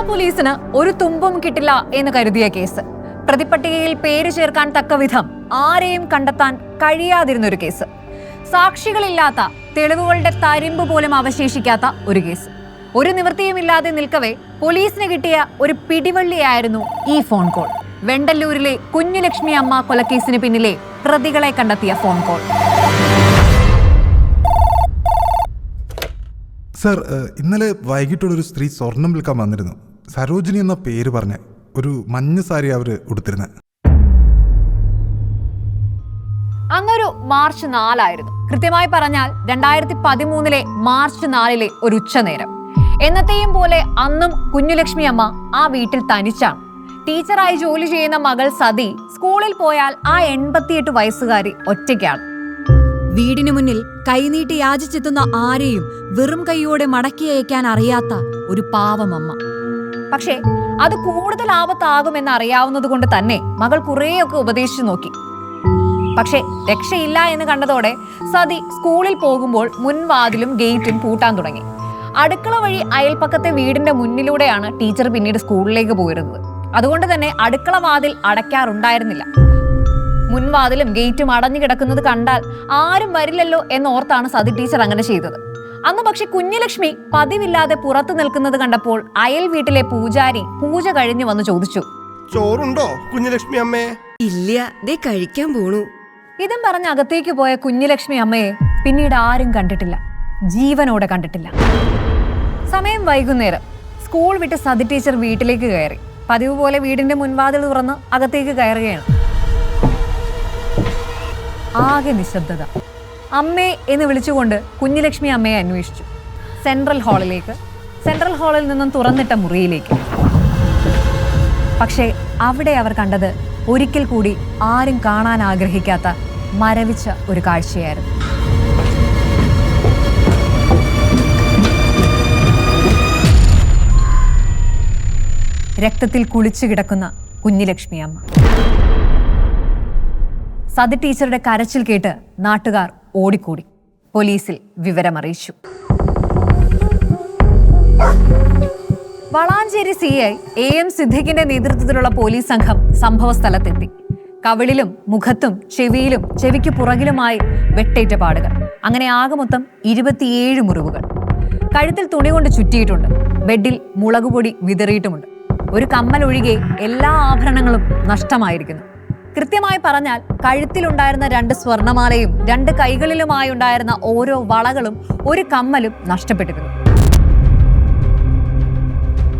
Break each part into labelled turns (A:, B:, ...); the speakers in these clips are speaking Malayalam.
A: പോലീസിന് ഒരു തുമ്പും കിട്ടില്ല എന്ന് കരുതിയ കേസ്. പ്രതിപട്ടികയിൽ പേര് ചേർക്കാൻ തക്ക വിധം ആരെയും കണ്ടെത്താൻ കഴിയാതിരുന്നൊരു കേസ്. സാക്ഷികളില്ലാത്ത, തെളിവുകളുടെ തരിമ്പ് പോലും അവശേഷിക്കാത്ത ഒരു കേസ്. ഒരു നിവൃത്തിയുമില്ലാതെ നിൽക്കവേ പോലീസിന് കിട്ടിയ ഒരു പിടിവള്ളിയായിരുന്നു ഈ ഫോൺ കോൾ. വെണ്ടല്ലൂരിലെ കുഞ്ഞുലക്ഷ്മി അമ്മ കൊലക്കേസിന് പിന്നിലെ പ്രതികളെ കണ്ടെത്തിയ ഫോൺ കോൾ.
B: സർ, ഇന്നലെ വൈകിട്ടൊരു സ്ത്രീ സ്വർണം വിൽക്കാൻ വന്നിരുന്നു. സരോജിനി എന്ന പേര് പറഞ്ഞ ഒരു മഞ്ഞ സാരി അവർ ഉടുത്തിരുന്നത്.
A: അങ്ങൊരു മാർച്ച് 4 കൃത്യമായി പറഞ്ഞാൽ 2013 മാർച്ച് 4 ഒരു ഉച്ചനേരം. എന്നത്തെയും പോലെ അന്നും കുഞ്ഞുലക്ഷ്മി അമ്മ ആ വീട്ടിൽ തനിച്ചാണ്. ടീച്ചറായി ജോലി ചെയ്യുന്ന മകൾ സതി സ്കൂളിൽ പോയാൽ ആ 88 വയസ്സുകാരി ഒറ്റയ്ക്കാണ്.
C: വീടിനു മുന്നിൽ കൈനീട്ടി യാചിച്ചെത്തുന്ന ആരെയും വെറും കൈയോടെ മടക്കി അയക്കാൻ അറിയാത്ത ഒരു പാവമമ്മ.
A: പക്ഷേ അത് കൂടുതൽ ആപത്താകുമെന്ന് അറിയാവുന്നത് കൊണ്ട് തന്നെ മകൾ കുറേയൊക്കെ ഉപദേശിച്ചു നോക്കി. പക്ഷേ രക്ഷയില്ല എന്ന് കണ്ടതോടെ സതി സ്കൂളിൽ പോകുമ്പോൾ മുൻവാതിലും ഗേറ്റും പൂട്ടാൻ തുടങ്ങി. അടുക്കള വഴി അയൽപ്പക്കത്തെ വീടിന്റെ മുന്നിലൂടെയാണ് ടീച്ചർ പിന്നീട് സ്കൂളിലേക്ക് പോയിരുന്നത്. അതുകൊണ്ട് തന്നെ അടുക്കള വാതിൽ അടയ്ക്കാറുണ്ടായിരുന്നില്ല. മുൻവാതിലും ഗേറ്റും അടഞ്ഞു കിടക്കുന്നത് കണ്ടാൽ ആരും വരില്ലല്ലോ എന്നോർത്താണ് സതി ടീച്ചർ അങ്ങനെ ചെയ്തത്. അന്ന് പക്ഷെ കുഞ്ഞുലക്ഷ്മി പതിവില്ലാതെ പുറത്തു നിൽക്കുന്നത് കണ്ടപ്പോൾ അയൽ വീട്ടിലെ പൂജാരി പൂജ കഴിഞ്ഞു വന്ന് ചോദിച്ചു,
D: ചോറുണ്ടോ കുഞ്ഞുലക്ഷ്മി അമ്മേ?
C: ഇല്ല, ദേ കഴിക്കാൻ പോണു.
A: ഇതും പറഞ്ഞ് അകത്തേക്ക് പോയ കുഞ്ഞുലക്ഷ്മി അമ്മയെ പിന്നീട് ആരും കണ്ടിട്ടില്ല, ജീവനോടെ കണ്ടിട്ടില്ല. സമയം വൈകുന്നേരം. സ്കൂൾ വിട്ട് സതി ടീച്ചർ വീട്ടിലേക്ക് കയറി. പതിവ് പോലെ വീടിന്റെ മുൻവാതിൽ തുറന്ന് അകത്തേക്ക് കയറുകയാണ്. ആകെ നിശബ്ദത. അമ്മേ എന്ന് വിളിച്ചുകൊണ്ട് കുഞ്ഞുലക്ഷ്മി അമ്മയെ അന്വേഷിച്ചു. സെൻട്രൽ ഹാളിൽ നിന്നും തുറന്നിട്ട മുറിയിലേക്ക്. പക്ഷേ അവിടെ അവർ കണ്ടത് ഒരിക്കൽ കൂടി ആരും കാണാൻ ആഗ്രഹിക്കാത്ത മരവിച്ച ഒരു കാഴ്ചയായിരുന്നു. രക്തത്തിൽ കുളിച്ചു കിടക്കുന്ന കുഞ്ഞുലക്ഷ്മി അമ്മ. സതി ടീച്ചറുടെ കരച്ചിൽ കേട്ട് നാട്ടുകാർ ഓടിക്കൂടി. പോലീസിൽ വിവരമറിയിച്ചു. വളാഞ്ചേരി CI AM സിദ്ദിഖിന്റെ നേതൃത്വത്തിലുള്ള പോലീസ് സംഘം സംഭവ സ്ഥലത്തെത്തി. കവിളിലും മുഖത്തും ചെവിയിലും ചെവിക്ക് പുറകിലുമായി വെട്ടേറ്റ പാടുകൾ. അങ്ങനെ ആകെ മൊത്തം 27 മുറിവുകൾ. കഴുത്തിൽ തുണി കൊണ്ട് ചുറ്റിയിട്ടുണ്ട്. ബെഡിൽ മുളകുപൊടി വിതറിയിട്ടുമുണ്ട്. ഒരു കമ്മൽ ഒഴികെ എല്ലാ ആഭരണങ്ങളും നഷ്ടമായിരിക്കുന്നു. കൃത്യമായി പറഞ്ഞാൽ കഴുത്തിലുണ്ടായിരുന്ന 2 സ്വർണമാലയും 2 കൈകളിലുമായി ഉണ്ടായിരുന്ന ഓരോ വളകളും ഒരു കമ്മലും നഷ്ടപ്പെട്ടിരുന്നു.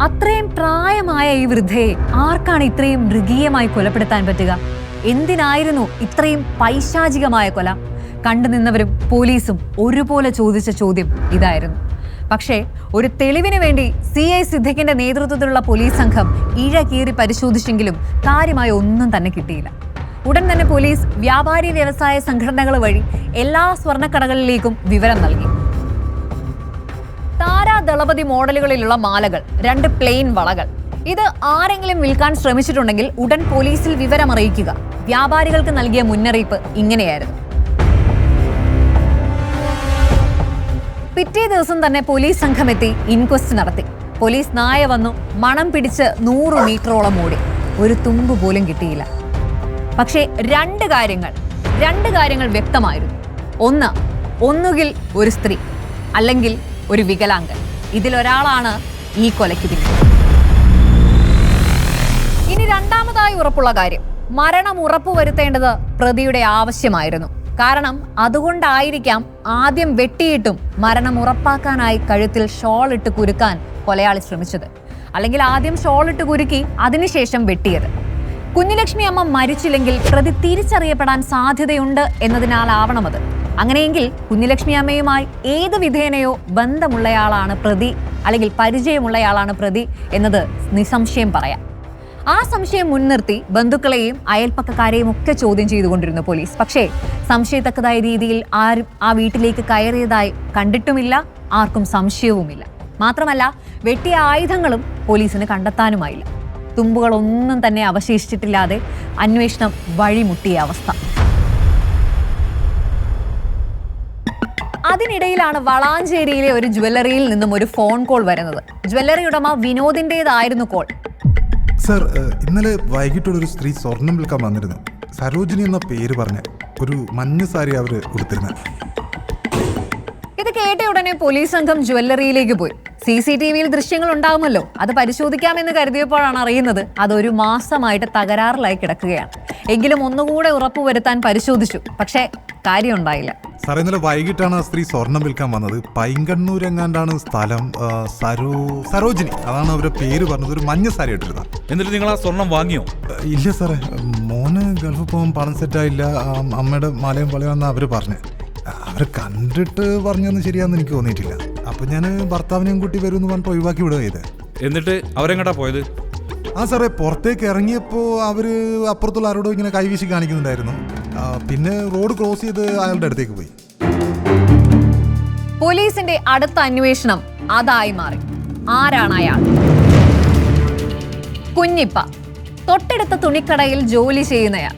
A: അത്രയും പ്രായമായ ഈ വൃദ്ധയെ ആർക്കാണ് ഇത്രയും മൃഗീയമായി കൊലപ്പെടുത്താൻ പറ്റുക? എന്തിനായിരുന്നു ഇത്രയും പൈശാചികമായ കൊല? കണ്ടുനിന്നവരും പോലീസും ഒരുപോലെ ചോദിച്ച ചോദ്യം ഇതായിരുന്നു. പക്ഷേ ഒരു തെളിവിന് വേണ്ടി CI സിദ്ദിഖിന്റെ നേതൃത്വത്തിലുള്ള പോലീസ് സംഘം ഇഴ കീറി പരിശോധിച്ചെങ്കിലും കാര്യമായ ഒന്നും തന്നെ കിട്ടിയില്ല. ഉടൻ തന്നെ പോലീസ് വ്യാപാരി വ്യവസായ സംഘടനകൾ വഴി എല്ലാ സ്വർണ്ണക്കടകളിലേക്കും വിവരം നൽകി. താരാ ദളപതി മോഡലുകളിലുള്ള മാലകൾ, 2 പ്ലെയിൻ വളകൾ, ഇത് ആരെങ്കിലും വിൽക്കാൻ ശ്രമിച്ചിട്ടുണ്ടെങ്കിൽ ഉടൻ പോലീസിൽ വിവരമറിയിക്കുക. വ്യാപാരികൾക്ക് നൽകിയ മുന്നറിയിപ്പ് ഇങ്ങനെയായിരുന്നു. പിറ്റേ ദിവസം തന്നെ പോലീസ് സംഘം എത്തി ഇൻക്വസ്റ്റ് നടത്തി. പോലീസ് നായ വന്നു മണം പിടിച്ച് 100 മീറ്ററോളം ഓടി. ഒരു തുമ്പ് പോലും കിട്ടിയില്ല. പക്ഷേ 2 കാര്യങ്ങൾ വ്യക്തമായിരുന്നു. ഒന്നുകിൽ ഒരു സ്ത്രീ, അല്ലെങ്കിൽ ഒരു വികലാംഗൻ. ഇതിലൊരാളാണ് ഈ കൊലയ്ക്ക് പിന്നിൽ. ഇനി രണ്ടാമതായി ഉറപ്പുള്ള കാര്യം, മരണം ഉറപ്പുവരുത്തേണ്ടത് പ്രതിയുടെ ആവശ്യമായിരുന്നു. കാരണം അതുകൊണ്ടായിരിക്കാം ആദ്യം വെട്ടിയിട്ടും മരണം ഉറപ്പാക്കാനായി കഴുത്തിൽ ഷോൾ ഇട്ട് കുരുക്കാൻ കൊലയാളി ശ്രമിച്ചത്. അല്ലെങ്കിൽ ആദ്യം ഷോൾ ഇട്ട് കുരുക്കി അതിനുശേഷം വെട്ടിയത്. കുഞ്ഞുലക്ഷ്മി അമ്മ മരിച്ചില്ലെങ്കിൽ പ്രതി തിരിച്ചറിയപ്പെടാൻ സാധ്യതയുണ്ട് എന്നതിനാലാവണം അത്. അങ്ങനെയെങ്കിൽ കുഞ്ഞുലക്ഷ്മി അമ്മയുമായി ഏത് വിധേനയോ ബന്ധമുള്ളയാളാണ് പ്രതി, അല്ലെങ്കിൽ പരിചയമുള്ളയാളാണ് പ്രതി എന്നത് നിസ്സംശയം പറയാം. ആ സംശയം മുൻനിർത്തി ബന്ധുക്കളെയും അയൽപ്പക്കക്കാരെയും ഒക്കെ ചോദ്യം ചെയ്തുകൊണ്ടിരുന്നു പോലീസ്. പക്ഷേ സംശയത്തക്കതായ രീതിയിൽ ആരും ആ വീട്ടിലേക്ക് കയറിയതായി കണ്ടിട്ടുമില്ല, ആർക്കും സംശയവുമില്ല. മാത്രമല്ല വെട്ടിയ ആയുധങ്ങളും പോലീസിന് കണ്ടെത്താനുമായില്ല. തുമ്പുകളൊന്നും തന്നെ അവശേഷിച്ചിട്ടില്ലാതെ അന്വേഷണം വഴിമുട്ടിയ അവസ്ഥ. അതിനിടയിലാണ് വളാഞ്ചേരിയിലെ ഒരു ജ്വല്ലറിയിൽ നിന്നും ഒരു ഫോൺ കോൾ വരുന്നത്. ജ്വല്ലറി ഉടമ വിനോദിന്റേതായിരുന്നു കോൾ.
B: സർ, ഇന്നലെ വൈകിട്ടൊരു സ്ത്രീ സ്വർണം വിൽക്കാൻ വന്നിരുന്നു. സരോജിനി എന്ന പേര് പറഞ്ഞ ഒരു മഞ്ഞ സാരി അവർ ഉടുത്തിരുന്നത്.
A: ഇത് കേട്ട ഉടനെ പോലീസ് സംഘം ജ്വല്ലറിയിലേക്ക് പോയി. CCTVയിൽ ദൃശ്യങ്ങൾ ഉണ്ടാകുമല്ലോ, അത് പരിശോധിക്കാമെന്ന് കരുതിയപ്പോഴാണ് അറിയുന്നത് അതൊരു മാസമായിട്ട് തകരാറിലായി കിടക്കുകയാണ്. എങ്കിലും ഒന്നുകൂടെ ഉറപ്പുവരുത്താൻ പരിശോധിച്ചു, പക്ഷേ കാര്യം ഉണ്ടായില്ല.
B: സാർ, ഇന്നലെ വൈകിട്ടാണ് ആ സ്ത്രീ സ്വർണം വിൽക്കാൻ വന്നത്. പൈങ്കണ്ണൂരെങ്ങാണ്ടാണ് സ്ഥലം. സരോജിനി, അതാണ് അവരുടെ പേര് പറഞ്ഞത്. ഒരു മഞ്ഞ സാരി ഇട്ടിരുന്നത്.
E: എന്നിട്ട് നിങ്ങൾ ആ സ്വർണം വാങ്ങിയോ?
B: ഇല്ല സാറേ, മോന് ഗൾഫിൽ പോകാൻ പണം സെറ്റായില്ല. അമ്മയുടെ മാലയും വളയാന്ന് അവർ പറഞ്ഞു. അവർ കണ്ടിട്ട് പറഞ്ഞൊന്നും ശരിയാന്ന് എനിക്ക് തോന്നിയിട്ടില്ല. അപ്പൊ ഞാൻ ഭർത്താവിനെയും കൂട്ടി വരുമെന്ന് പറഞ്ഞിട്ട് ഒഴിവാക്കി വിടുക ചെയ്ത്.
E: എന്നിട്ട് അവരെങ്ങോട്ടാ പോയത്?
B: സാറേ, പുറത്തേക്ക് ഇറങ്ങിയപ്പോൾ അവര് അപ്പുറത്തുള്ള ആരോടോ ഇങ്ങനെ കൈവീശി കാണിക്കുന്നുണ്ടായിരുന്നു. പിന്നെ റോഡ് ക്രോസ് ചെയ്ത് അയാളുടെ അടുത്തേക്ക് പോയി.
A: പോലീസിന്റെ അടുത്ത അന്വേഷണം അതായി മാറി. ആരാണ് അയാൾ? കുഞ്ഞിപ്പ, തൊട്ടടുത്ത തുണിക്കടയിൽ ജോലി ചെയ്യുന്നയാൾ.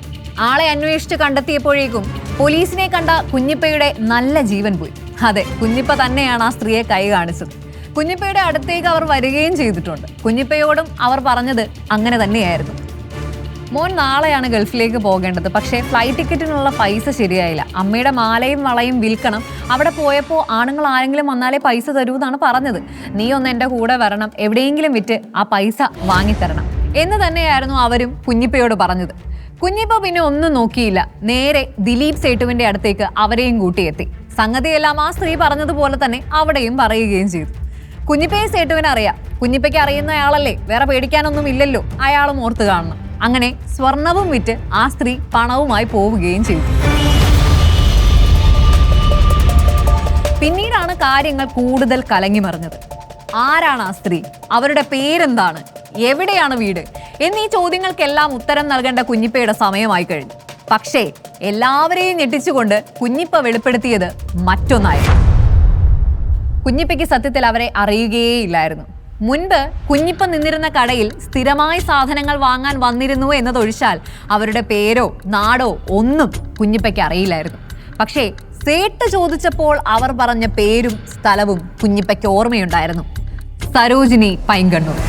A: ആളെ അന്വേഷിച്ച് കണ്ടെത്തിയപ്പോഴേക്കും പോലീസിനെ കണ്ട കുഞ്ഞിപ്പയുടെ നല്ല ജീവൻ പോയി. അതെ, കുഞ്ഞിപ്പ തന്നെയാണ് ആ സ്ത്രീയെ കൈ കാണിച്ചത്. കുഞ്ഞിപ്പയുടെ അടുത്തേക്ക് അവർ വരികയും ചെയ്തിട്ടുണ്ട്. കുഞ്ഞിപ്പയോടും അവർ പറഞ്ഞത് അങ്ങനെ തന്നെയായിരുന്നു. മോൻ നാളെയാണ് ഗൾഫിലേക്ക് പോകേണ്ടത്, പക്ഷേ ഫ്ലൈറ്റ് ടിക്കറ്റിനുള്ള പൈസ ശരിയായില്ല. അമ്മയുടെ മാലയും വളയും വിൽക്കണം. അവിടെ പോയപ്പോൾ ആണുങ്ങൾ ആരെങ്കിലും വന്നാലേ പൈസ തരൂ എന്നാണ് പറഞ്ഞത്. നീ ഒന്ന് എൻ്റെ കൂടെ വരണം, എവിടെയെങ്കിലും വിറ്റ് ആ പൈസ വാങ്ങിത്തരണം എന്ന് തന്നെയായിരുന്നു അവരും കുഞ്ഞിപ്പയോട് പറഞ്ഞത്. കുഞ്ഞിപ്പ പിന്നെ ഒന്നും നോക്കിയില്ല, നേരെ ദിലീപ് സേട്ടുവിന്റെ അടുത്തേക്ക് അവരെയും കൂട്ടിയെത്തി. സംഗതിയെല്ലാം ആ സ്ത്രീ പറഞ്ഞതുപോലെ തന്നെ അവിടെയും പറയുകയും ചെയ്തു. കുഞ്ഞിപ്പയെ സേട്ടുവിന് അറിയാം. കുഞ്ഞിപ്പയ്ക്ക് അറിയുന്ന അയാളല്ലേ, വേറെ പേടിക്കാനൊന്നും ഇല്ലല്ലോ, അയാളും ഓർത്ത് കാണണം. അങ്ങനെ സ്വർണവും വിറ്റ് ആ സ്ത്രീ പണവുമായി പോവുകയും ചെയ്തു. പിന്നീടാണ് കാര്യങ്ങൾ കൂടുതൽ കലങ്ങിമറിഞ്ഞത്. ആരാണ് ആ സ്ത്രീ? അവരുടെ പേരെന്താണ്? എവിടെയാണ് വീട്? എന്നീ ചോദ്യങ്ങൾക്കെല്ലാം ഉത്തരം നൽകേണ്ട കുഞ്ഞിപ്പയുടെ സമയമായി കഴിഞ്ഞു. പക്ഷേ എല്ലാവരെയും ഞെട്ടിച്ചുകൊണ്ട് കുഞ്ഞിപ്പ വെളിപ്പെടുത്തിയത് മറ്റൊന്നായിരുന്നു. കുഞ്ഞിപ്പയ്ക്ക് സത്യത്തിൽ അവരെ അറിയുകയേയില്ലായിരുന്നു. മുൻപ് കുഞ്ഞിപ്പ നിന്നിരുന്ന കടയിൽ സ്ഥിരമായി സാധനങ്ങൾ വാങ്ങാൻ വന്നിരുന്നു എന്നതൊഴിച്ചാൽ അവരുടെ പേരോ നാടോ ഒന്നും കുഞ്ഞിപ്പയ്ക്ക് അറിയില്ലായിരുന്നു. പക്ഷേ സേട്ട് ചോദിച്ചപ്പോൾ അവർ പറഞ്ഞ പേരും സ്ഥലവും കുഞ്ഞിപ്പയ്ക്ക് ഓർമ്മയുണ്ടായിരുന്നു. സരോജിനി പൈങ്കണ്ണൂർ.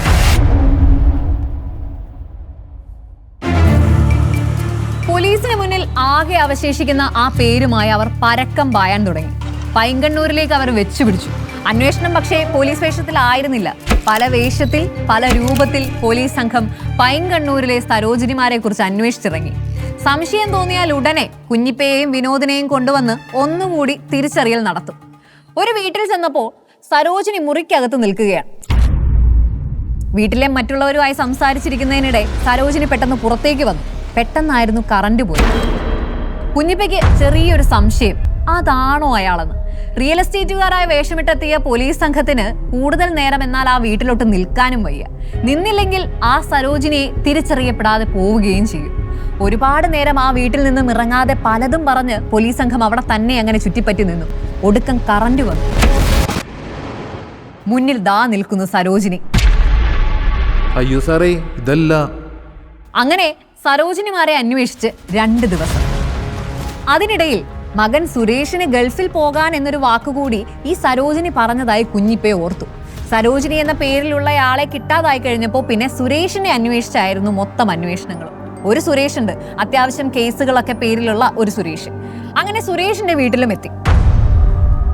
A: പോലീസിന് മുന്നിൽ ആകെ അവശേഷിക്കുന്ന ആ പേരുമായി അവർ പരക്കം പായാൻ തുടങ്ങി. പൈങ്കണ്ണൂരിലേക്ക് അവർ വെച്ചുപിടിച്ചു. അന്വേഷണം പക്ഷേ പോലീസ് വേഷത്തിലായിരുന്നില്ല. പല വേഷത്തിൽ, പല രൂപത്തിൽ പോലീസ് സംഘം പൈങ്കണ്ണൂരിലെ സരോജിനിമാരെ കുറിച്ച് അന്വേഷിച്ചിറങ്ങി. സംശയം തോന്നിയാൽ ഉടനെ കുഞ്ഞിപ്പയെയും വിനോദിനെയും കൊണ്ടുവന്ന് ഒന്നുകൂടി തിരിച്ചറിയൽ നടത്തും. ഒരു വീട്ടിൽ ചെന്നപ്പോൾ സരോജിനി മുറിക്കകത്ത് നിൽക്കുകയാണ്. വീട്ടിലെ മറ്റുള്ളവരുമായി സംസാരിച്ചിരിക്കുന്നതിനിടെ സരോജിനി പെട്ടെന്ന് പുറത്തേക്ക് വന്നു. പെട്ടെന്നായിരുന്നു കറണ്ട് പോയത്. കുഞ്ഞിപ്പയ്ക്ക് ചെറിയൊരു സംശയം, അതാണോ അയാളെന്ന്. റിയൽ എസ്റ്റേറ്റുകാരായ വേഷമിട്ടെത്തിയ പോലീസ് സംഘത്തിന് കൂടുതൽ നേരം എന്നാൽ ആ വീട്ടിലോട്ട് നിൽക്കാനും വയ്യ. നിന്നില്ലെങ്കിൽ ആ സരോജിനിയെ തിരിച്ചറിയപ്പെടാതെ പോവുകയും ചെയ്യും. ഒരുപാട് നേരം ആ വീട്ടിൽ നിന്നും ഇറങ്ങാതെ പലതും പറഞ്ഞ് പോലീസ് സംഘം അവിടെ തന്നെ അങ്ങനെ ചുറ്റിപ്പറ്റി നിന്നു. ഒടുക്കം കറണ്ട് വന്നു. മുന്നിൽ ദാ നിൽക്കുന്നു സരോജിനി.
F: അയ്യോ സാറേ, ഇതല്ല.
A: അങ്ങനെ സരോജിനിമാരെ അന്വേഷിച്ച് 2 ദിവസം. അതിനിടയിൽ മകൻ സുരേഷിന് ഗൾഫിൽ പോകാൻ എന്നൊരു വാക്കുകൂടി ഈ സരോജിനി പറഞ്ഞതായി കുഞ്ഞിപ്പയെ ഓർത്തു. സരോജിനി എന്ന പേരിലുള്ളയാളെ കിട്ടാതായി കഴിഞ്ഞപ്പോൾ പിന്നെ സുരേഷിനെ അന്വേഷിച്ചായിരുന്നു മൊത്തം അന്വേഷണങ്ങളും. ഒരു സുരേഷ് ഉണ്ട്, അത്യാവശ്യം കേസുകളൊക്കെ പേരിലുള്ള ഒരു സുരേഷ്. അങ്ങനെ സുരേഷിന്റെ വീട്ടിലും എത്തി.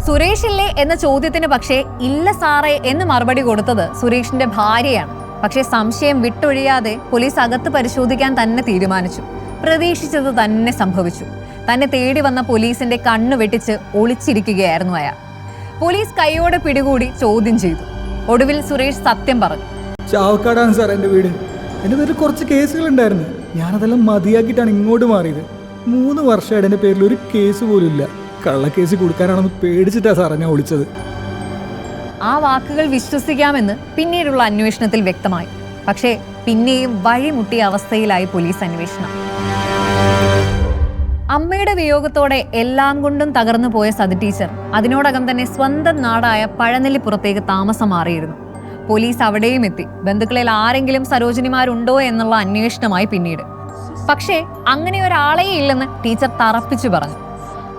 A: സുരേഷ് ഇല്ലേ എന്ന ചോദ്യത്തിന് പക്ഷേ ഇല്ല സാറേ എന്ന് മറുപടി കൊടുത്തത് സുരേഷിന്റെ ഭാര്യയാണ്. പക്ഷേ സംശയം വിട്ടൊഴിയാതെ പോലീസ് അകത്ത് പരിശോധിക്കാൻ തന്നെ തീരുമാനിച്ചു. പ്രതീക്ഷിച്ചത് തന്നെ സംഭവിച്ചു. തന്നെ തേടി വന്ന പോലീസിന്റെ കണ്ണു വെട്ടിച്ച് ഒളിച്ചിരിക്കുകയായിരുന്നു അയാൾ. പോലീസ് കൈയോടെ പിടികൂടി ചോദ്യം ചെയ്തു. ഒടുവിൽ സുരേഷ് സത്യം പറഞ്ഞു.
G: ചാവക്കാടാണ് സാർ എൻ്റെ വീട്. എൻ്റെ പേരിൽ കുറച്ച് കേസുകളുണ്ടായിരുന്നു. ഞാനതെല്ലാം മതിയാക്കിയിട്ടാണ് ഇങ്ങോട്ട് മാറിയത്. 3 വർഷമായിട്ട് എൻ്റെ പേരിൽ ഒരു കേസ് പോലും ഇല്ല. കള്ളക്കേസ് കൊടുക്കാനാണെന്ന് പേടിച്ചിട്ടാണ് സാറേ ഞാൻ വിളിച്ചത്.
A: ആ വാക്കുകൾ വിശ്വസിക്കാമെന്ന് പിന്നീടുള്ള അന്വേഷണത്തിൽ വ്യക്തമായി. പക്ഷേ പിന്നെയും വഴിമുട്ടിയ അവസ്ഥയിലായി പോലീസ് അന്വേഷണം. അമ്മയുടെ വിയോഗത്തോടെ എല്ലാം കൊണ്ടും തകർന്നു പോയ സതി ടീച്ചർ അതിനോടകം തന്നെ സ്വന്തം നാടായ പഴനെല്ലിപ്പുറത്തേക്ക് താമസം മാറിയിരുന്നു. പോലീസ് അവിടെയും എത്തി. ബന്ധുക്കളിൽ ആരെങ്കിലും സരോജിനിമാരുണ്ടോ എന്നുള്ള അന്വേഷണമായി പിന്നീട്. പക്ഷേ അങ്ങനെ ഒരാളേ ഇല്ലെന്ന് ടീച്ചർ തറപ്പിച്ചു പറഞ്ഞു.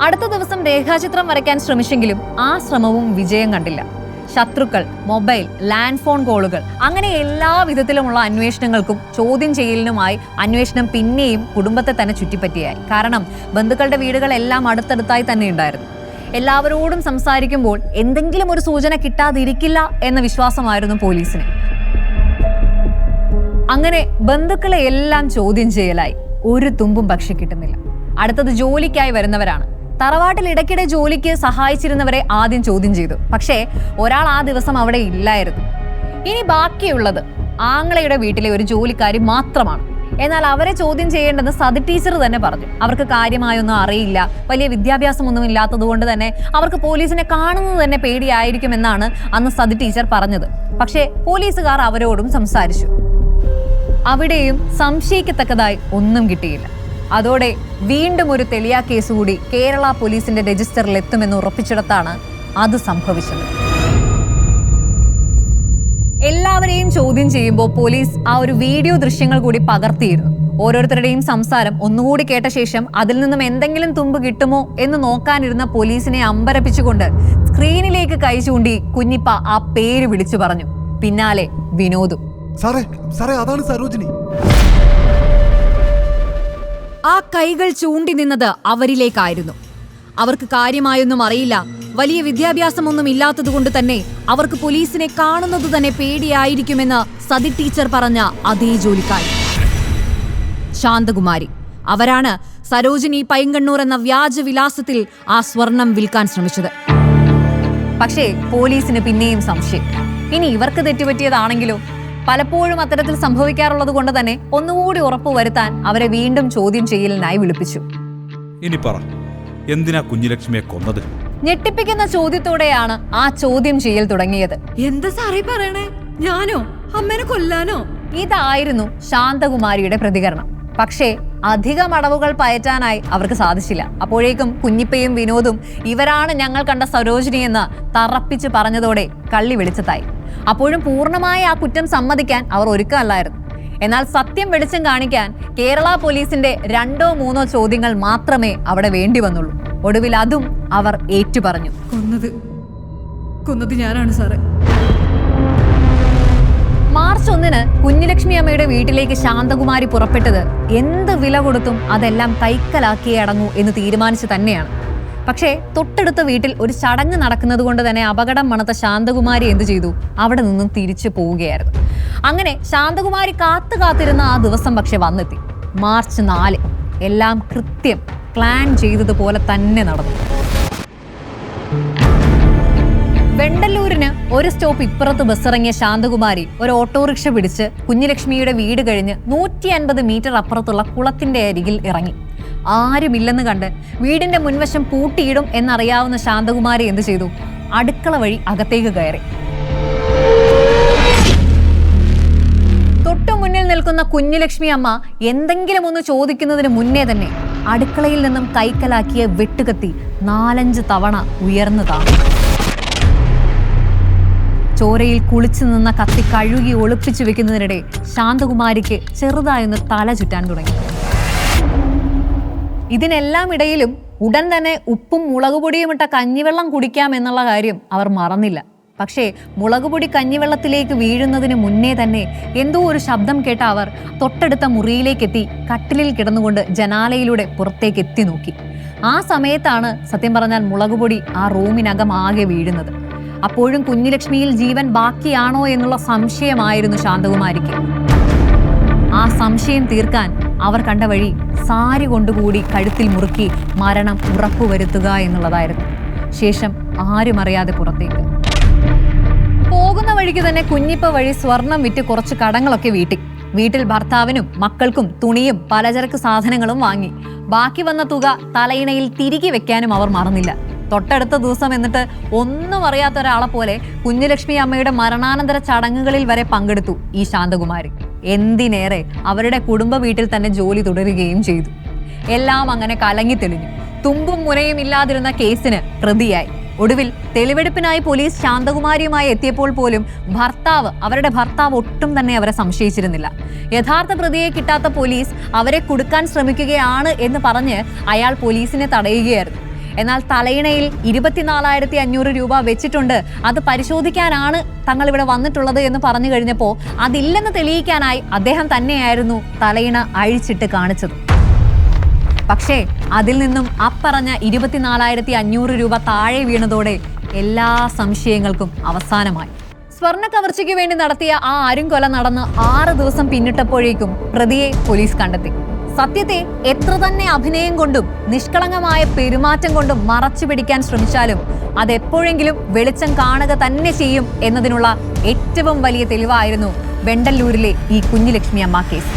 A: അടുത്ത ദിവസം രേഖാചിത്രം വരയ്ക്കാൻ ശ്രമിച്ചെങ്കിലും ആ ശ്രമവും വിജയം കണ്ടില്ല. ശത്രുക്കൾ, മൊബൈൽ, ലാൻഡ് ഫോൺ കോളുകൾ, അങ്ങനെ എല്ലാ വിധത്തിലുമുള്ള അന്വേഷണങ്ങൾക്കും ചോദ്യം ചെയ്യലിനുമായി അന്വേഷണം പിന്നെയും കുടുംബത്തെ തന്നെ ചുറ്റിപ്പറ്റിയായി. കാരണം ബന്ധുക്കളുടെ വീടുകളെല്ലാം അടുത്തടുത്തായി തന്നെ ഉണ്ടായിരുന്നു. എല്ലാവരോടും സംസാരിക്കുമ്പോൾ എന്തെങ്കിലും ഒരു സൂചന കിട്ടാതിരിക്കില്ല എന്ന വിശ്വാസമായിരുന്നു പോലീസിന്. അങ്ങനെ ബന്ധുക്കളെ എല്ലാം ചോദ്യം ചെയ്യലായി. ഒരു തുമ്പും പക്ഷി കിട്ടുന്നില്ല. അടുത്തത് ജോലിക്കായി വരുന്നവരാണ്. തറവാട്ടിൽ ഇടയ്ക്കിടെ ജോലിക്ക് സഹായിച്ചിരുന്നവരെ ആദ്യം ചോദ്യം ചെയ്തു. പക്ഷേ ഒരാൾ ആ ദിവസം അവിടെ ഇല്ലായിരുന്നു. ഇനി ബാക്കിയുള്ളത് ആങ്ങളയുടെ വീട്ടിലെ ഒരു ജോലിക്കാരി മാത്രമാണ്. എന്നാൽ അവരെ ചോദ്യം ചെയ്യേണ്ടത് സതി ടീച്ചർ തന്നെ പറഞ്ഞു. അവർക്ക് കാര്യമായൊന്നും അറിയില്ല, വലിയ വിദ്യാഭ്യാസമൊന്നും ഇല്ലാത്തത് കൊണ്ട് തന്നെ അവർക്ക് പോലീസിനെ കാണുന്നത് തന്നെ പേടിയായിരിക്കുമെന്നാണ് അന്ന് സതി ടീച്ചർ പറഞ്ഞത്. പക്ഷേ പോലീസുകാർ അവരോടും സംസാരിച്ചു. അവിടെയും സംശയിക്കത്തക്കതായി ഒന്നും കിട്ടിയില്ല. അതോടെ വീണ്ടും ഒരു തെളിയാ കേസ് കൂടി കേരള പോലീസിന്റെ രജിസ്റ്ററിൽ എത്തുമെന്ന് ഉറപ്പിച്ചിടത്താണ് അത് സംഭവിച്ചത്. എല്ലാവരെയും ചോദ്യം ചെയ്യുമ്പോൾ പോലീസ് ആ ഒരു വീഡിയോ ദൃശ്യങ്ങൾ കൂടി പകർത്തിയിരുന്നു. ഓരോരുത്തരുടെയും സംസാരം ഒന്നുകൂടി കേട്ട ശേഷം അതിൽ നിന്നും എന്തെങ്കിലും തുമ്പ് കിട്ടുമോ എന്ന് നോക്കാനിരുന്ന പോലീസിനെ അമ്പരപ്പിച്ചുകൊണ്ട് സ്ക്രീനിലേക്ക് കൈ ചൂണ്ടി കുഞ്ഞിപ്പ ആ പേര് വിളിച്ചു പറഞ്ഞു. പിന്നാലെ വിനോദും.
B: സാറേ അതാണ് സരോജിനി.
C: ആ കൈകൾ ചൂണ്ടി നിന്നത് അവരിലേക്കായിരുന്നു. അവർക്ക് കാര്യമായൊന്നും അറിയില്ല, വലിയ വിദ്യാഭ്യാസമൊന്നും ഇല്ലാത്തതുകൊണ്ട് തന്നെ അവർക്ക് പോലീസിനെ കാണുന്നത് തന്നെ പേടിയായിരിക്കുമെന്ന് സതി ടീച്ചർ പറഞ്ഞ അതേ ജോലിക്കാരി ശാന്തകുമാരി. അവരാണ് സരോജിനി പൈങ്കണ്ണൂർ എന്ന വ്യാജവിലാസത്തിൽ ആ സ്വർണം വിൽക്കാൻ ശ്രമിച്ചത്.
A: പക്ഷേ പോലീസിന് പിന്നെയും സംശയം. ഇനി ഇവർക്ക് തെറ്റുപറ്റിയതാണെങ്കിലോ? പലപ്പോഴും അത്തരത്തിൽ സംഭവിക്കാറുള്ളത് കൊണ്ട് തന്നെ ഒന്നുകൂടി ഉറപ്പുവരുത്താൻ അവരെ വീണ്ടും ചോദ്യം ചെയ്യലിനായി വിളിപ്പിച്ചു.
E: ഇനി പറ, എന്തിനാ കുഞ്ഞിലക്ഷ്മിയെ കൊന്നത്?
A: ഞെട്ടിപ്പിക്കുന്ന ചോദ്യത്തോടെയാണ് ആ ചോദ്യം ചെയ്യൽ തുടങ്ങിയത്.
C: എന്താ സാറേ പറയണേ? ഞാനോ? അമ്മേനെ കൊല്ലാനോ?
A: ഇതായിരുന്നു ശാന്തകുമാരിയുടെ പ്രതികരണം. പക്ഷേ അധികം അടവുകൾ പയറ്റാനായി അവർക്ക് സാധിച്ചില്ല. അപ്പോഴേക്കും കുഞ്ഞിപ്പയും വിനോദും ഇവരാണ് ഞങ്ങൾ കണ്ട സരോജിനി എന്ന് തറപ്പിച്ച് പറഞ്ഞതോടെ കള്ളി വെളിച്ചത്തായി. അപ്പോഴും പൂർണ്ണമായ ആ കുറ്റം സമ്മതിക്കാൻ അവർ ഒരുക്കമല്ലായിരുന്നു. എന്നാൽ സത്യം വെളിച്ചം കാണിക്കാൻ കേരള പോലീസിന്റെ 2-3 ചോദ്യങ്ങൾ മാത്രമേ അവിടെ വേണ്ടി വന്നുള്ളൂ. ഒടുവിൽ അതും അവർ ഏറ്റുപറഞ്ഞു.
C: കൊന്നത് ഞാനാണ് സാറേ.
A: മാർച്ച് 1 കുഞ്ഞിലക്ഷ്മി അമ്മയുടെ വീട്ടിലേക്ക് ശാന്തകുമാരി പുറപ്പെട്ടത് എന്ത് വില കൊടുത്തും അതെല്ലാം കൈക്കലാക്കിയേ അടങ്ങൂ എന്ന് തീരുമാനിച്ചു തന്നെയാണ്. പക്ഷേ തൊട്ടടുത്ത വീട്ടിൽ ഒരു ചടങ്ങ് നടക്കുന്നത് കൊണ്ട് തന്നെ അപകടം മണത്ത ശാന്തകുമാരി എന്തു ചെയ്തു? അവിടെ നിന്നും തിരിച്ചു പോവുകയായിരുന്നു. അങ്ങനെ ശാന്തകുമാരി കാത്തിരുന്ന ആ ദിവസം പക്ഷെ വന്നെത്തി. മാർച്ച് 4. എല്ലാം കൃത്യം പ്ലാൻ ചെയ്തതുപോലെ തന്നെ നടന്നു. വെണ്ടല്ലൂരിന് ഒരു സ്റ്റോപ്പ് ഇപ്പുറത്ത് ബസ്സിറങ്ങിയ ശാന്തകുമാരി ഒരു ഓട്ടോറിക്ഷ പിടിച്ച് കുഞ്ഞിലക്ഷ്മിയുടെ വീട് കഴിഞ്ഞ് 150 മീറ്റർ അപ്പുറത്തുള്ള കുളത്തിന്റെ അരികിൽ ഇറങ്ങി. ആരുമില്ലെന്ന് കണ്ട് വീടിന്റെ മുൻവശം പൂട്ടിയിടും എന്നറിയാവുന്ന ശാന്തകുമാരി എന്ത് ചെയ്തു? അടുക്കള വഴി അകത്തേക്ക് കയറി. തൊട്ടു മുന്നിൽ നിൽക്കുന്ന കുഞ്ഞിലക്ഷ്മി അമ്മ എന്തെങ്കിലും ഒന്ന് ചോദിക്കുന്നതിന് മുന്നേ തന്നെ അടുക്കളയിൽ നിന്നും കൈക്കലാക്കിയ വെട്ടുകത്തി 4-5 തവണ ഉയർന്നതാണ്. ചോരയിൽ കുളിച്ചു നിന്ന കത്തി കഴുകി ഒളിപ്പിച്ചു വെക്കുന്നതിനിടെ ശാന്തകുമാരിക്ക് ചെറുതായൊന്ന് തല ചുറ്റാൻ തുടങ്ങി. ഇതിനെല്ലാം ഇടയിലും ഉടൻ തന്നെ ഉപ്പും മുളകുപൊടിയും ഇട്ട കഞ്ഞിവെള്ളം കുടിക്കാം എന്നുള്ള കാര്യം അവർ മറന്നില്ല. പക്ഷേ മുളകുപൊടി കഞ്ഞിവെള്ളത്തിലേക്ക് വീഴുന്നതിന് മുന്നേ തന്നെ എന്തോ ഒരു ശബ്ദം കേട്ട അവർ തൊട്ടടുത്ത മുറിയിലേക്കെത്തി കട്ടിലിൽ കിടന്നുകൊണ്ട് ജനാലയിലൂടെ പുറത്തേക്ക് എത്തി നോക്കി. ആ സമയത്താണ് സത്യം പറഞ്ഞാൽ മുളകുപൊടി ആ റൂമിനകം ആകെ വീഴുന്നത്. അപ്പോഴും കുഞ്ഞിലക്ഷ്മിയിൽ ജീവൻ ബാക്കിയാണോ എന്നുള്ള സംശയമായിരുന്നു ശാന്തകുമാരിക്ക്. ആ സംശയം തീർക്കാൻ അവർ കണ്ട വഴി സാരി കൊണ്ടുകൂടി കഴുത്തിൽ മുറുക്കി മരണം ഉറപ്പുവരുത്തുക എന്നുള്ളതായിരുന്നു. ശേഷം ആരും അറിയാതെ പുറത്തേക്ക് പോകുന്ന വഴിക്ക് തന്നെ കുഞ്ഞിപ്പ വഴി സ്വർണം വിറ്റ് കുറച്ച് കടങ്ങളൊക്കെ വീട്ടിൽ ഭർത്താവിനും മക്കൾക്കും തുണിയും പലചരക്ക് സാധനങ്ങളും വാങ്ങി. ബാക്കി വന്ന തുക തലയിണയിൽ തിരികെ വെക്കാനും അവർ മറന്നില്ല. തൊട്ടടുത്ത ദിവസം എന്നിട്ട് ഒന്നും അറിയാത്ത ഒരാളെ പോലെ കുഞ്ഞിലക്ഷ്മി അമ്മയുടെ മരണാനന്തര ചടങ്ങുകളിൽ വരെ പങ്കെടുത്തു ഈ ശാന്തകുമാരി. എന്തിനേറെ അവരുടെ കുടുംബ വീട്ടിൽ തന്നെ ജോലി തുടരുകയും ചെയ്തു. എല്ലാം അങ്ങനെ കലങ്ങി തെളിഞ്ഞു. തുമ്പും മുനയും ഇല്ലാതിരുന്ന കേസിന് പ്രതിയായി. ഒടുവിൽ തെളിവെടുപ്പിനായി പോലീസ് ശാന്തകുമാരിയുമായി എത്തിയപ്പോൾ പോലും അവരുടെ ഭർത്താവ് ഒട്ടും തന്നെ അവരെ സംശയിച്ചിരുന്നില്ല. യഥാർത്ഥ പ്രതിയെ കിട്ടാത്ത പോലീസ് അവരെ കുടുക്കാൻ ശ്രമിക്കുകയാണ് എന്ന് പറഞ്ഞ് അയാൾ പോലീസിനെ തടയുകയായിരുന്നു. എന്നാൽ തലയിണയിൽ 24,500 രൂപ വെച്ചിട്ടുണ്ട്, അത് പരിശോധിക്കാനാണ് തങ്ങൾ ഇവിടെ വന്നിട്ടുള്ളത് എന്ന് പറഞ്ഞു കഴിഞ്ഞപ്പോൾ അതില്ലെന്ന് തെളിയിക്കാനായി അദ്ദേഹം തന്നെയായിരുന്നു തലയിണ അഴിച്ചിട്ട് കാണിച്ചത്. പക്ഷേ അതിൽ നിന്നും അപ്പറഞ്ഞ 24,500 രൂപ താഴെ വീണതോടെ എല്ലാ സംശയങ്ങൾക്കും അവസാനമായി. സ്വർണ്ണ കവർച്ചയ്ക്ക് വേണ്ടി നടത്തിയ ആ അരുംകൊല നടന്ന് 6 ദിവസം പിന്നിട്ടപ്പോഴേക്കും പ്രതിയെ പോലീസ് കണ്ടെത്തി. സത്യത്തെ എത്ര തന്നെ അഭിനയം കൊണ്ടും നിഷ്കളങ്കമായ പെരുമാറ്റം കൊണ്ടും മറച്ചു പിടിക്കാൻ ശ്രമിച്ചാലും അതെപ്പോഴെങ്കിലും വെളിച്ചം കാണുക തന്നെ ചെയ്യും എന്നതിനുള്ള ഏറ്റവും വലിയ തെളിവായിരുന്നു വെണ്ടല്ലൂരിലെ ഈ കുഞ്ഞുലക്ഷ്മി അമ്മ കേസ്.